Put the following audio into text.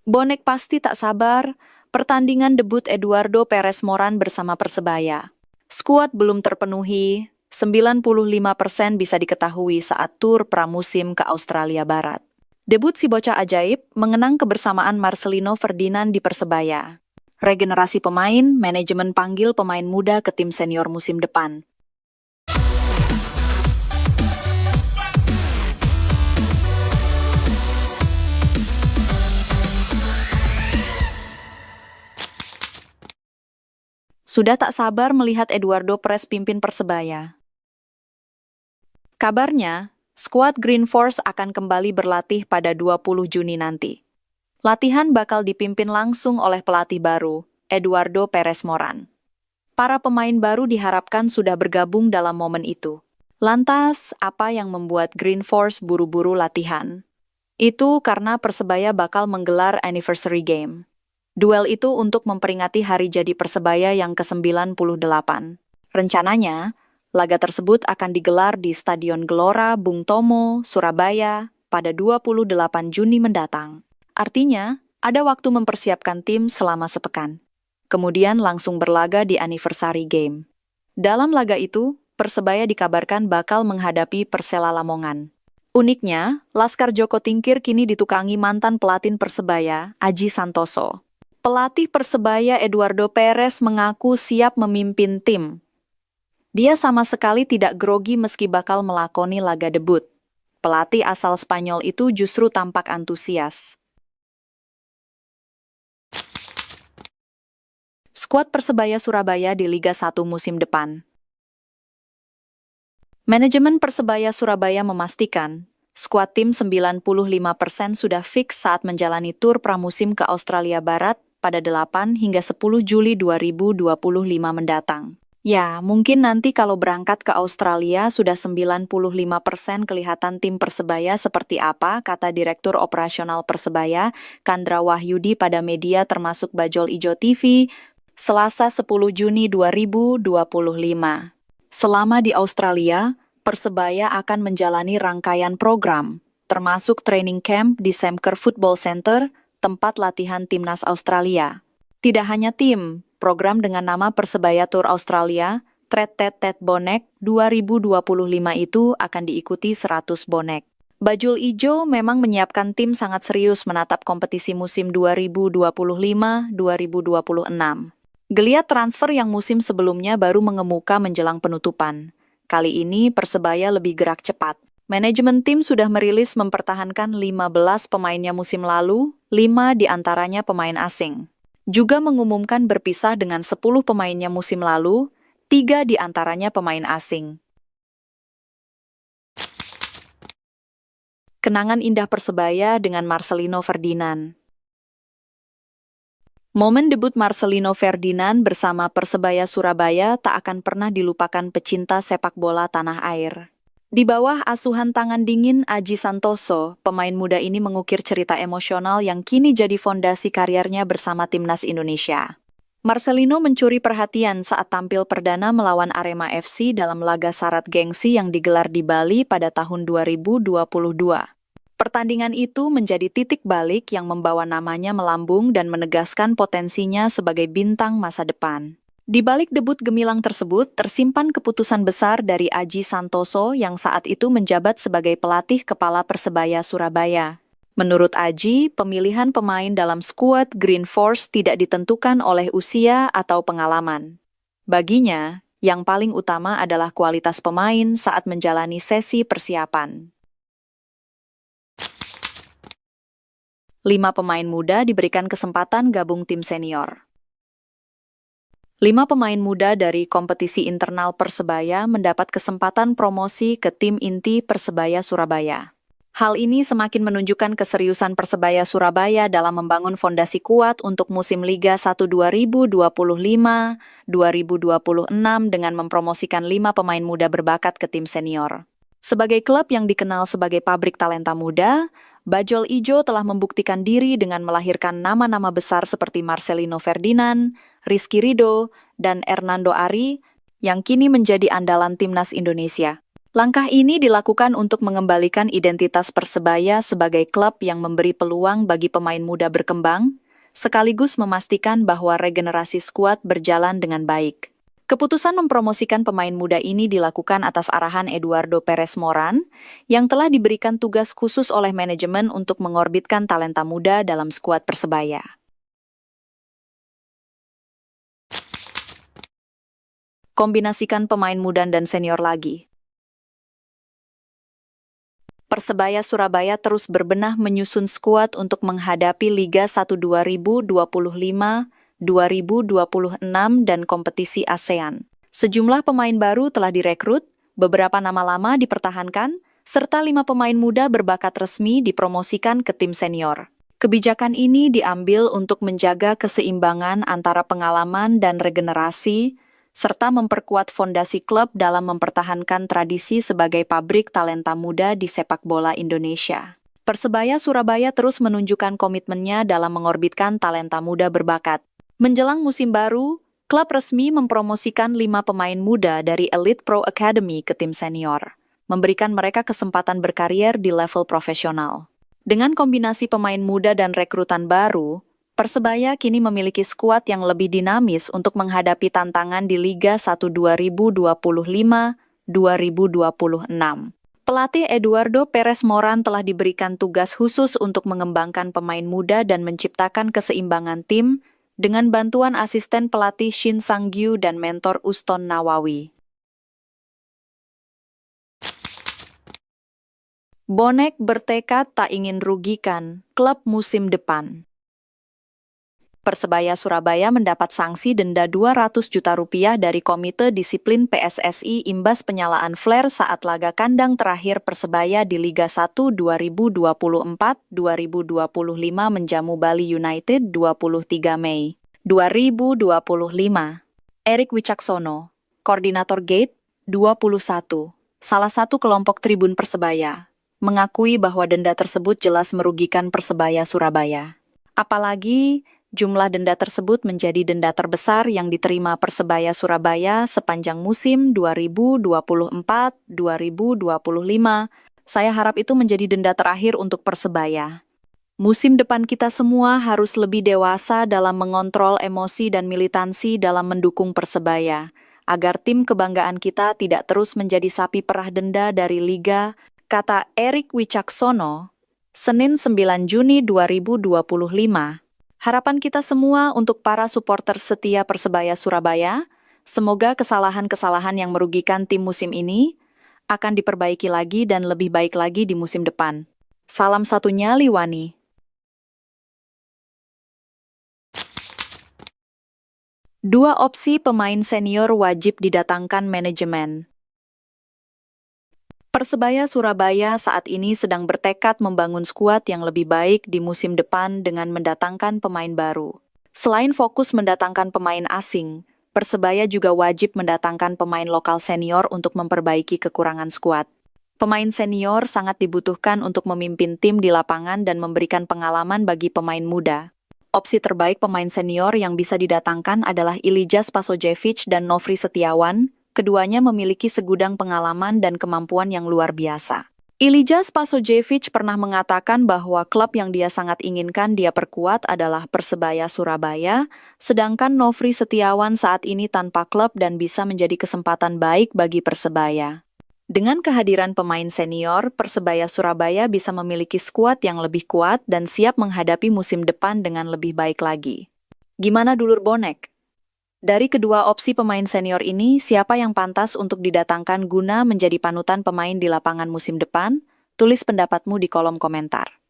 Bonek pasti tak sabar, pertandingan debut Eduardo Perez Moran bersama Persebaya. Skuad belum terpenuhi, 95% bisa diketahui saat tur pramusim ke Australia Barat. Debut si bocah ajaib mengenang kebersamaan Marcelino Ferdinand di Persebaya. Regenerasi pemain, manajemen panggil pemain muda ke tim senior musim depan. Sudah tak sabar melihat Eduardo Perez pimpin Persebaya. Kabarnya, skuad Green Force akan kembali berlatih pada 20 Juni nanti. Latihan bakal dipimpin langsung oleh pelatih baru, Eduardo Perez Moran. Para pemain baru diharapkan sudah bergabung dalam momen itu. Lantas, apa yang membuat Green Force buru-buru latihan? Itu karena Persebaya bakal menggelar anniversary game. Duel itu untuk memperingati hari jadi Persebaya yang ke-98. Rencananya, laga tersebut akan digelar di Stadion Gelora Bung Tomo, Surabaya, pada 28 Juni mendatang. Artinya, ada waktu mempersiapkan tim selama sepekan. Kemudian langsung berlaga di anniversary game. Dalam laga itu, Persebaya dikabarkan bakal menghadapi Persela Lamongan. Uniknya, Laskar Joko Tingkir kini ditukangi mantan pelatih Persebaya, Aji Santoso. Pelatih Persebaya Eduardo Perez mengaku siap memimpin tim. Dia sama sekali tidak grogi meski bakal melakoni laga debut. Pelatih asal Spanyol itu justru tampak antusias. Skuad Persebaya Surabaya di Liga 1 musim depan. Manajemen Persebaya Surabaya memastikan, skuad tim 95% sudah fix saat menjalani tur pramusim ke Australia Barat pada 8 hingga 10 Juli 2025 mendatang. Ya, mungkin nanti kalau berangkat ke Australia sudah 95% kelihatan tim Persebaya seperti apa, kata Direktur Operasional Persebaya, Kandra Wahyudi pada media termasuk Bajul Ijo TV, Selasa 10 Juni 2025. Selama di Australia, Persebaya akan menjalani rangkaian program, termasuk training camp di Semker Football Center, tempat latihan timnas Australia. Tidak hanya tim, program dengan nama Persebaya Tour Australia, Tet Bonek 2025 itu akan diikuti 100 bonek. Bajul Ijo memang menyiapkan tim sangat serius menatap kompetisi musim 2025-2026. Geliat transfer yang musim sebelumnya baru mengemuka menjelang penutupan. Kali ini Persebaya lebih gerak cepat. Manajemen tim sudah merilis mempertahankan 15 pemainnya musim lalu, 5 diantaranya pemain asing. Juga mengumumkan berpisah dengan 10 pemainnya musim lalu, 3 diantaranya pemain asing. Kenangan indah Persebaya dengan Marcelino Ferdinand. Momen debut Marcelino Ferdinand bersama Persebaya Surabaya tak akan pernah dilupakan pecinta sepak bola tanah air. Di bawah asuhan tangan dingin Aji Santoso, pemain muda ini mengukir cerita emosional yang kini jadi fondasi karirnya bersama timnas Indonesia. Marcelino mencuri perhatian saat tampil perdana melawan Arema FC dalam laga syarat gengsi yang digelar di Bali pada tahun 2022. Pertandingan itu menjadi titik balik yang membawa namanya melambung dan menegaskan potensinya sebagai bintang masa depan. Di balik debut gemilang tersebut, tersimpan keputusan besar dari Aji Santoso yang saat itu menjabat sebagai pelatih kepala Persebaya Surabaya. Menurut Aji, pemilihan pemain dalam skuad Green Force tidak ditentukan oleh usia atau pengalaman. Baginya, yang paling utama adalah kualitas pemain saat menjalani sesi persiapan. 5 pemain muda diberikan kesempatan gabung tim senior. 5 pemain muda dari kompetisi internal Persebaya mendapat kesempatan promosi ke tim inti Persebaya Surabaya. Hal ini semakin menunjukkan keseriusan Persebaya Surabaya dalam membangun fondasi kuat untuk musim Liga 1 2025-2026 dengan mempromosikan 5 pemain muda berbakat ke tim senior. Sebagai klub yang dikenal sebagai pabrik talenta muda, Bajul Ijo telah membuktikan diri dengan melahirkan nama-nama besar seperti Marcelino Ferdinand, Rizky Ridho, dan Hernando Ari yang kini menjadi andalan timnas Indonesia. Langkah ini dilakukan untuk mengembalikan identitas Persebaya sebagai klub yang memberi peluang bagi pemain muda berkembang, sekaligus memastikan bahwa regenerasi skuad berjalan dengan baik. Keputusan mempromosikan pemain muda ini dilakukan atas arahan Eduardo Perez Moran, yang telah diberikan tugas khusus oleh manajemen untuk mengorbitkan talenta muda dalam skuad Persebaya. Kombinasikan pemain muda dan senior lagi. Persebaya Surabaya terus berbenah menyusun skuad untuk menghadapi Liga 1 2025-2026 dan kompetisi ASEAN. Sejumlah pemain baru telah direkrut, beberapa nama lama dipertahankan, serta 5 pemain muda berbakat resmi dipromosikan ke tim senior. Kebijakan ini diambil untuk menjaga keseimbangan antara pengalaman dan regenerasi, serta memperkuat fondasi klub dalam mempertahankan tradisi sebagai pabrik talenta muda di sepak bola Indonesia. Persebaya Surabaya terus menunjukkan komitmennya dalam mengorbitkan talenta muda berbakat. Menjelang musim baru, klub resmi mempromosikan 5 pemain muda dari Elite Pro Academy ke tim senior, memberikan mereka kesempatan berkarier di level profesional. Dengan kombinasi pemain muda dan rekrutan baru, Persebaya kini memiliki skuad yang lebih dinamis untuk menghadapi tantangan di Liga 1 2025-2026. Pelatih Eduardo Perez Moran telah diberikan tugas khusus untuk mengembangkan pemain muda dan menciptakan keseimbangan tim dengan bantuan asisten pelatih Shin Sang-gyu dan mentor Uston Nawawi. Bonek bertekad tak ingin rugikan klub musim depan. Persebaya Surabaya mendapat sanksi denda 200 juta rupiah dari Komite Disiplin PSSI imbas penyalaan flare saat laga kandang terakhir Persebaya di Liga 1 2024-2025 menjamu Bali United 23 Mei 2025. Erik Wicaksono, Koordinator Gate 21, salah satu kelompok tribun Persebaya, mengakui bahwa denda tersebut jelas merugikan Persebaya Surabaya. Apalagi jumlah denda tersebut menjadi denda terbesar yang diterima Persebaya Surabaya sepanjang musim 2024-2025. Saya harap itu menjadi denda terakhir untuk Persebaya. Musim depan kita semua harus lebih dewasa dalam mengontrol emosi dan militansi dalam mendukung Persebaya, agar tim kebanggaan kita tidak terus menjadi sapi perah denda dari Liga, kata Erik Wicaksono, Senin 9 Juni 2025. Harapan kita semua untuk para supporter setia Persebaya Surabaya, semoga kesalahan-kesalahan yang merugikan tim musim ini akan diperbaiki lagi dan lebih baik lagi di musim depan. Salam satunya Liwani. Dua opsi pemain senior wajib didatangkan manajemen. Persebaya Surabaya saat ini sedang bertekad membangun skuad yang lebih baik di musim depan dengan mendatangkan pemain baru. Selain fokus mendatangkan pemain asing, Persebaya juga wajib mendatangkan pemain lokal senior untuk memperbaiki kekurangan skuad. Pemain senior sangat dibutuhkan untuk memimpin tim di lapangan dan memberikan pengalaman bagi pemain muda. Opsi terbaik pemain senior yang bisa didatangkan adalah Ilija Spasojevic dan Nofri Setiawan. Keduanya memiliki segudang pengalaman dan kemampuan yang luar biasa. Ilija Spasojevic pernah mengatakan bahwa klub yang dia sangat inginkan dia perkuat adalah Persebaya Surabaya, sedangkan Nofri Setiawan saat ini tanpa klub dan bisa menjadi kesempatan baik bagi Persebaya. Dengan kehadiran pemain senior, Persebaya Surabaya bisa memiliki skuad yang lebih kuat dan siap menghadapi musim depan dengan lebih baik lagi. Gimana dulur bonek? Dari kedua opsi pemain senior ini, siapa yang pantas untuk didatangkan guna menjadi panutan pemain di lapangan musim depan? Tulis pendapatmu di kolom komentar.